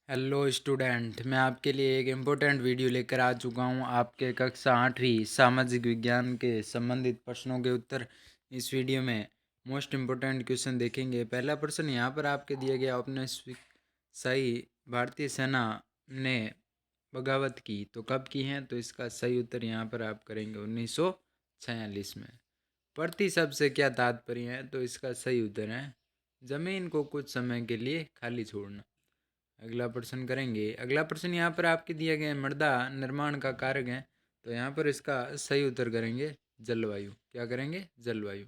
Hello student, मैं आपके लिए एक इम्पोर्टेंट वीडियो लेकर आ चुका हूँ। आपके कक्षा 8वीं सामाजिक विज्ञान के संबंधित प्रश्नों के उत्तर इस वीडियो में मोस्ट इम्पोर्टेंट क्वेश्चन देखेंगे। पहला प्रश्न यहाँ पर आपके दिया गया, आपने सही भारतीय सेना ने बगावत की तो कब की है? तो इसका सही उत्तर यहाँ पर आप करेंगे 1946 में। प्रति शब्द से क्या तात्पर्य है? तो इसका सही उत्तर है जमीन को कुछ समय के लिए खाली छोड़ना। अगला प्रश्न करेंगे। अगला प्रश्न यहाँ पर आपके दिया गया मृदा निर्माण का कारक है, तो यहाँ पर इसका सही उत्तर करेंगे जलवायु। क्या करेंगे? जलवायु।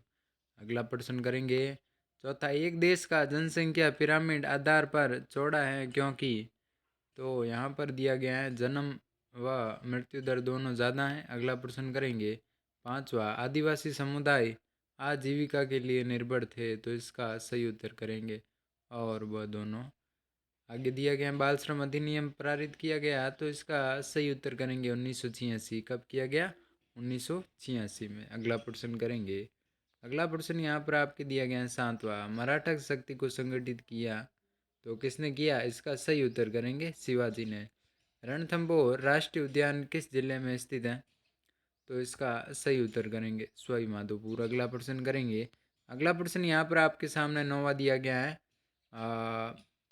अगला प्रश्न करेंगे चौथा, एक देश का जनसंख्या पिरामिड आधार पर चौड़ा है क्योंकि? तो यहाँ पर दिया गया है जन्म व मृत्यु दर दोनों ज़्यादा हैं। अगला प्रश्न करेंगे पांचवा, आदिवासी समुदाय आजीविका के लिए निर्भर थे, तो इसका सही उत्तर करेंगे और वह दोनों। आगे दिया गया बाल श्रम अधिनियम पारित किया गया, तो इसका सही उत्तर करेंगे 1986। कब किया गया? 1986 में। अगला प्रश्न करेंगे। अगला प्रश्न यहाँ पर आपके दिया गया है सातवां, मराठा शक्ति को संगठित किया तो किसने किया? इसका सही उत्तर करेंगे शिवाजी ने। रणथंभौर राष्ट्रीय उद्यान किस जिले में स्थित है? तो इसका सही उत्तर करेंगे सवाई माधोपुर। अगला प्रश्न करेंगे। अगला प्रश्न यहाँ पर आपके सामने नौवा दिया गया है,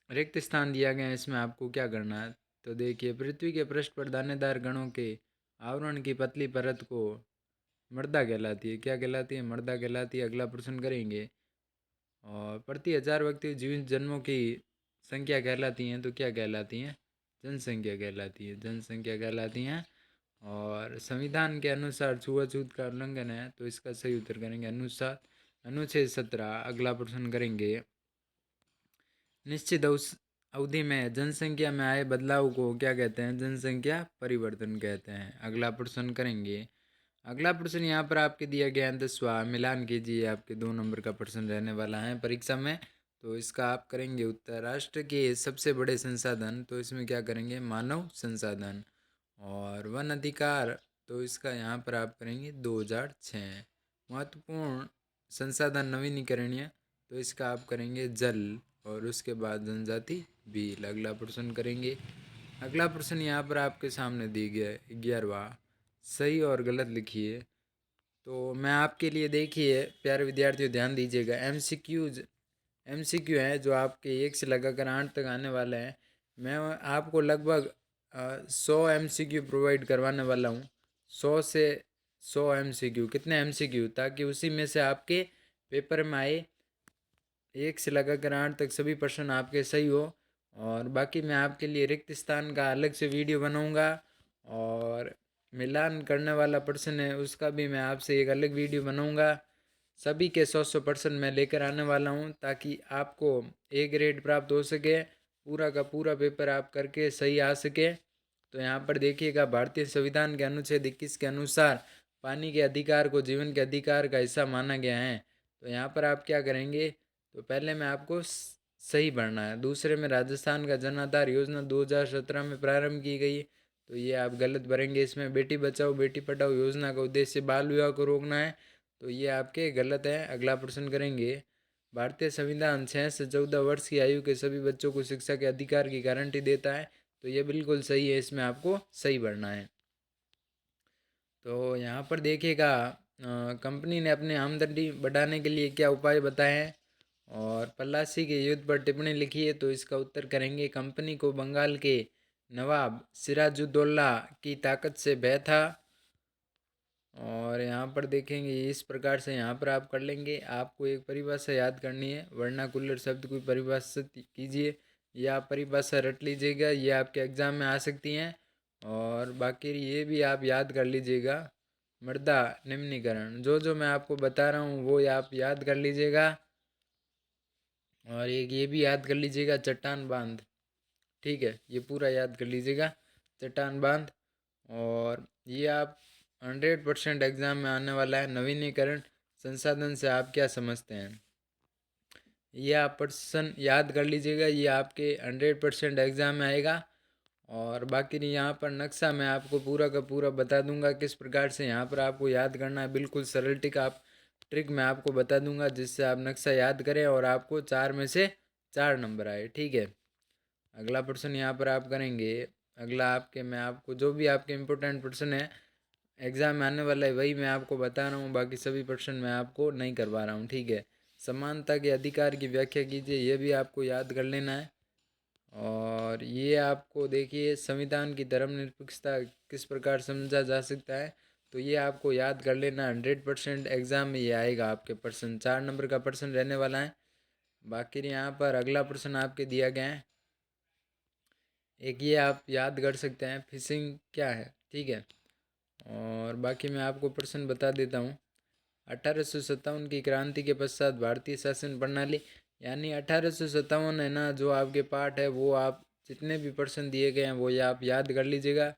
रिक्त स्थान दिया गया है, इसमें आपको क्या करना है? तो देखिए, पृथ्वी के पृष्ठ पर दानेदार गणों के आवरण की पतली परत को मृदा कहलाती है। क्या कहलाती है? मृदा कहलाती है। अगला प्रश्न करेंगे। और प्रति हजार व्यक्ति जीवित जन्मों की संख्या कहलाती हैं, तो क्या कहलाती हैं? जनसंख्या कहलाती है। जनसंख्या कहलाती हैं। और संविधान के अनुसार छुआछूत का उल्लंघन है, तो इसका सही उत्तर करेंगे अनुच्छेद 17। अगला प्रश्न करेंगे। निश्चित अवधि में जनसंख्या में आए बदलाव को क्या कहते हैं? जनसंख्या परिवर्तन कहते हैं। अगला प्रश्न करेंगे। अगला प्रश्न यहाँ पर आपके दिया गया है 10वां, मिलान कीजिए। आपके 2 नंबर का प्रश्न रहने वाला है परीक्षा में, तो इसका आप करेंगे उत्तर। राष्ट्र के सबसे बड़े संसाधन, तो इसमें क्या करेंगे? मानव संसाधन। और वन अधिकार, तो इसका यहाँ पर आप करेंगे 2006। महत्वपूर्ण संसाधन नवीनीकरणीय, तो इसका आप करेंगे जल और उसके बाद जनजाति भील। अगला प्रश्न करेंगे। अगला प्रश्न यहाँ पर आपके सामने दी गया है 11वां, सही और गलत लिखिए। तो मैं आपके लिए, देखिए प्यारे विद्यार्थियों ध्यान दीजिएगा, एमसीक्यू है जो आपके 1 से लगाकर 8 तक आने वाले हैं। मैं आपको लगभग 100 एमसीक्यू प्रोवाइड करवाने वाला हूँ। 100 से 100 एमसीक्यू। कितने एमसीक्यू? ताकि उसी में से आपके पेपर में आए 1 से लगाकर 8 तक सभी प्रश्न आपके सही हो। और बाकी मैं आपके लिए रिक्त स्थान का अलग से वीडियो बनाऊंगा, और मिलान करने वाला प्रश्न है उसका भी मैं आपसे एक अलग वीडियो बनाऊंगा। सभी के 100% मैं लेकर आने वाला हूं, ताकि आपको ए ग्रेड प्राप्त हो सके, पूरा का पूरा पेपर आप करके सही आ सके। तो यहाँ पर देखिएगा, भारतीय संविधान के अनुच्छेद 21 के अनुसार पानी के अधिकार को जीवन के अधिकार का हिस्सा माना गया है। तो यहाँ पर आप क्या करेंगे? तो पहले में आपको सही भरना है। दूसरे में राजस्थान का जन आधार योजना 2017 में प्रारंभ की गई, तो ये आप गलत भरेंगे। इसमें बेटी बचाओ बेटी पढ़ाओ योजना का उद्देश्य बाल विवाह को रोकना है, तो ये आपके गलत है। अगला प्रश्न करेंगे। भारतीय संविधान 6 से 14 वर्ष की आयु के सभी बच्चों को शिक्षा के अधिकार की गारंटी देता है, तो ये बिल्कुल सही है। इसमें आपको सही भरना है। तो यहाँ पर देखिएगा, कंपनी ने अपनी आमदनी बढ़ाने के लिए क्या उपाय बताए हैं? और पलासी के युद्ध पर टिप्पणी लिखी है, तो इसका उत्तर करेंगे कंपनी को बंगाल के नवाब सिराजुद्दौला की ताकत से भय था। और यहाँ पर देखेंगे इस प्रकार से यहाँ पर आप कर लेंगे। आपको एक परिभाषा याद करनी है, वर्नाकुलर शब्द को परिभाषित कीजिए, या आप परिभाषा रट लीजिएगा, ये आपके एग्जाम में आ सकती हैं। और बाकी ये भी आप याद कर लीजिएगा, मृदा निम्नीकरण, जो मैं आपको बता रहा हूँ वो आप याद कर लीजिएगा। और एक ये भी याद कर लीजिएगा, चट्टान बांध। ठीक है, ये पूरा याद कर लीजिएगा, चट्टान बांध। और ये आप 100% एग्जाम में आने वाला है। नवीनीकरण संसाधन से आप क्या समझते हैं? ये आप पर्सन याद कर लीजिएगा, ये आपके 100% एग्जाम में आएगा। और बाकी यहाँ पर नक्शा मैं आपको पूरा का पूरा बता दूंगा किस प्रकार से यहाँ पर आपको याद करना है। बिल्कुल सरल ट्रिक मैं आपको बता दूंगा, जिससे आप नक्शा याद करें और आपको 4 में से 4 नंबर आए। ठीक है। अगला प्रश्न यहाँ पर आप करेंगे। अगला आपके मैं आपको जो भी आपके इम्पोर्टेंट प्रश्न है एग्ज़ाम में आने वाला है वही मैं आपको बता रहा हूँ, बाकी सभी प्रश्न मैं आपको नहीं करवा रहा हूँ, ठीक है। समानता के अधिकार की व्याख्या कीजिए, ये भी आपको याद कर लेना है। और ये आपको देखिए संविधान की धर्मनिरपेक्षता किस प्रकार समझा जा सकता है, तो ये आपको याद कर लेना। 100% एग्ज़ाम में ये आएगा आपके प्रश्न, 4 नंबर का प्रश्न रहने वाला है। बाकी यहाँ पर अगला प्रश्न आपके दिया गया है, एक ये आप याद कर सकते हैं, फिशिंग क्या है, ठीक है। और बाकी मैं आपको प्रश्न बता देता हूँ। 1857 की क्रांति के पश्चात भारतीय शासन प्रणाली, यानी 1857 है ना, जो आपके पाठ है वो आप जितने भी प्रश्न दिए गए हैं वो ये आप याद कर लीजिएगा,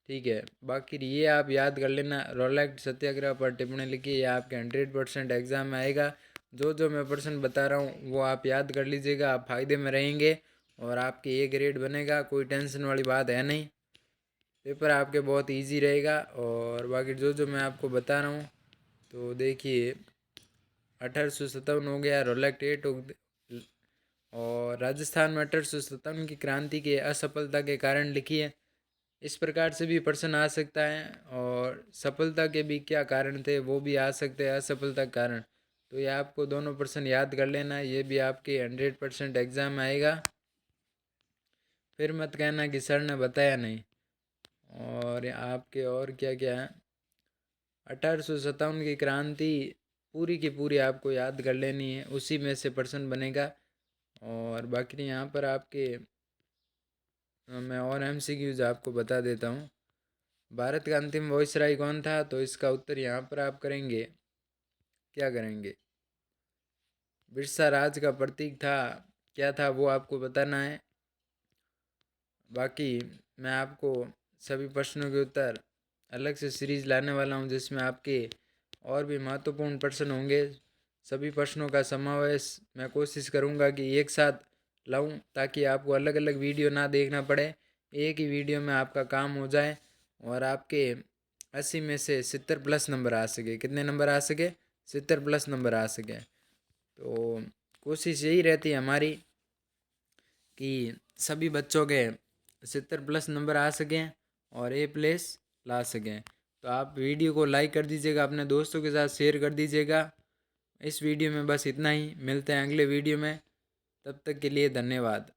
ठीक है। बाकी ये आप याद कर लेना, रोलैक्ट सत्याग्रह पर टिप्पणी लिखिए, ये आपके 100% एग्जाम में आएगा। जो जो मैं प्रश्न बता रहा हूँ वो आप याद कर लीजिएगा, आप फायदे में रहेंगे और आपके ए ग्रेड बनेगा, कोई टेंशन वाली बात है नहीं। पेपर आपके बहुत इजी रहेगा। और बाकी जो जो मैं आपको बता रहा हूँ, तो देखिए 1857 हो गया, रोलैक्ट 8 हो, और राजस्थान में 1857 की क्रांति के असफलता के कारण लिखिए। इस प्रकार से भी प्रश्न आ सकता है, और सफलता के भी क्या कारण थे वो भी आ सकते हैं, असफलता के कारण। तो ये आपको दोनों प्रश्न याद कर लेना है, ये भी आपके 100% एग्जाम में आएगा। फिर मत कहना कि सर ने बताया नहीं। और आपके और क्या क्या है, 1857 की क्रांति पूरी की पूरी आपको याद कर लेनी है, उसी में से प्रश्न बनेगा। और बाकी यहाँ पर आपके मैं और MCQs आपको बता देता हूँ। भारत का अंतिम वायसराय कौन था, तो इसका उत्तर यहाँ पर आप करेंगे, क्या करेंगे, बिरसा राज का प्रतीक था, क्या था वो आपको बताना है। बाकी मैं आपको सभी प्रश्नों के उत्तर अलग से सीरीज लाने वाला हूँ, जिसमें आपके और भी महत्वपूर्ण प्रश्न होंगे। सभी प्रश्नों का समावेश मैं कोशिश करूँगा कि एक साथ लाऊं, ताकि आपको अलग अलग वीडियो ना देखना पड़े, एक ही वीडियो में आपका काम हो जाए और आपके 80 में से 70+ नंबर आ सके। कितने नंबर आ सके? 70+ नंबर आ सके। तो कोशिश यही रहती है हमारी कि सभी बच्चों के 70+ नंबर आ सकें और A+ ला सकें। तो आप वीडियो को लाइक कर दीजिएगा, अपने दोस्तों के साथ शेयर कर दीजिएगा। इस वीडियो में बस इतना ही, मिलते हैं अगले वीडियो में, तब तक के लिए धन्यवाद।